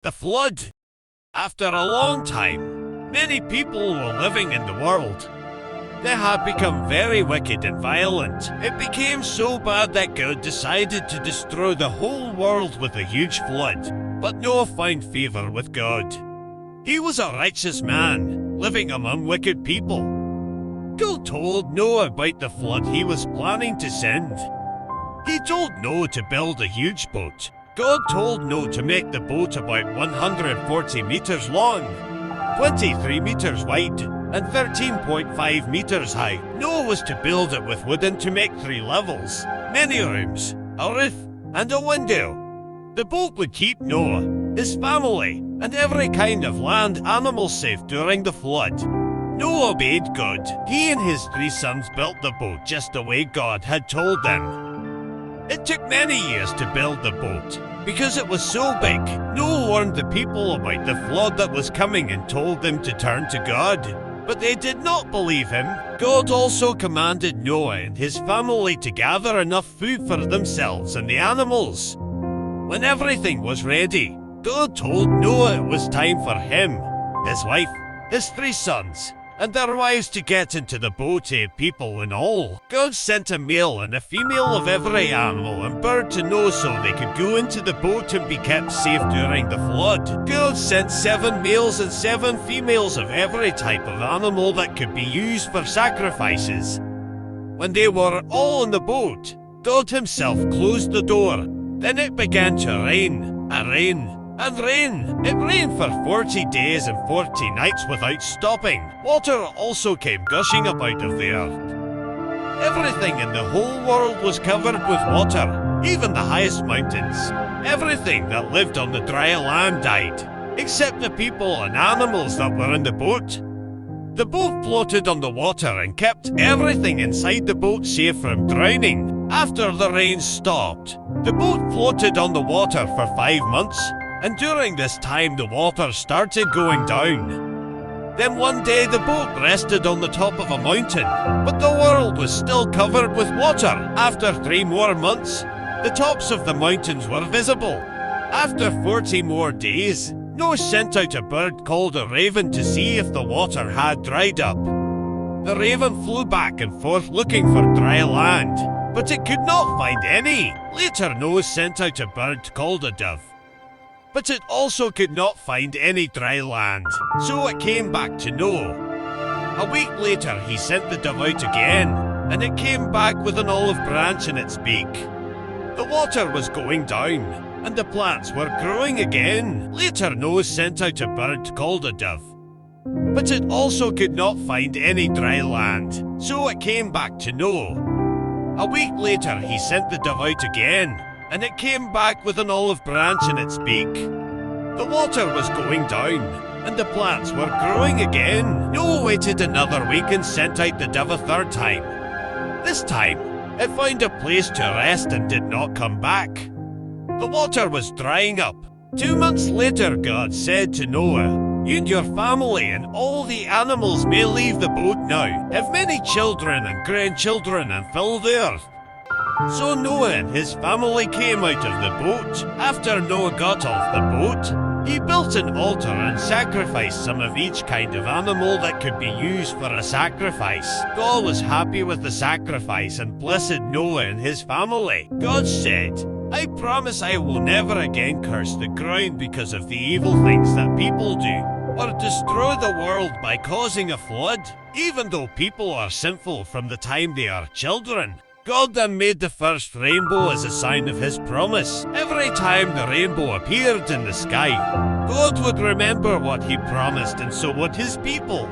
the flood. After a long time, many people were living in the world. They had become very wicked and violent. It became so bad that God decided to destroy the whole world with a huge flood. But Noah found favor with God. He was a righteous man, living among wicked people. God told Noah about the flood he was planning to send. He told Noah to build a huge boat. God told Noah to make the boat about 140 meters long, 23 meters wide, and 13.5 meters high. Noah was to build it with wood and to make 3 levels, many rooms, a roof, and a window. The boat would keep Noah, his family, and every kind of land animal safe during the flood. Noah obeyed God. He and his 3 sons built the boat just the way God had told them. It took many years to build the boat because it was so big. Noah warned the people about the flood that was coming and told them to turn to God. But they did not believe him. God also commanded Noah and his family to gather enough food for themselves and the animals. When everything was ready, God told Noah it was time for him, his wife, his 3 sons, and their wives to get into the boat, 8 people in all. God sent a male and a female of every animal and bird to Noah so they could go into the boat and be kept safe during the flood. God sent 7 males and 7 females of every type of animal that could be used for sacrifices. When they were all in the boat, God himself closed the door. Then it began to rain, and rain, and rain. It rained for 40 days and 40 nights without stopping. Water also came gushing up out of the earth. Everything in the whole world was covered with water, even the highest mountains. Everything that lived on the dry land died, except the people and animals that were in the boat. The boat floated on the water and kept everything inside the boat safe from drowning. After the rain stopped, the boat floated on the water for 5 months. And during this time the water started going down. Then one day the boat rested on the top of a mountain, but the world was still covered with water. After 3 more months, the tops of the mountains were visible. After 40 more days, Noah sent out a bird called a raven to see if the water had dried up. The raven flew back and forth looking for dry land, but it could not find any. Later Noah sent out a bird called a dove, but it also could not find any dry land, so it came back to Noah. A week later he sent the dove out again, and it came back with an olive branch in its beak. The water was going down, and the plants were growing again. Later Noah sent out a bird called a dove, but it also could not find any dry land, so it came back to Noah. A week later he sent the dove out again, and it came back with an olive branch in its beak. The water was going down, and the plants were growing again. Noah waited another week and sent out the dove a 3rd time. This time, it found a place to rest and did not come back. The water was drying up. 2 months later, God said to Noah, "You and your family and all the animals may leave the boat now. Have many children and grandchildren and fill the earth." So Noah and his family came out of the boat. After Noah got off the boat, he built an altar and sacrificed some of each kind of animal that could be used for a sacrifice. God was happy with the sacrifice and blessed Noah and his family. God said, "I promise I will never again curse the ground because of the evil things that people do, or destroy the world by causing a flood, even though people are sinful from the time they are children." God then made the first rainbow as a sign of his promise. Every time the rainbow appeared in the sky, God would remember what he promised, and so would his people.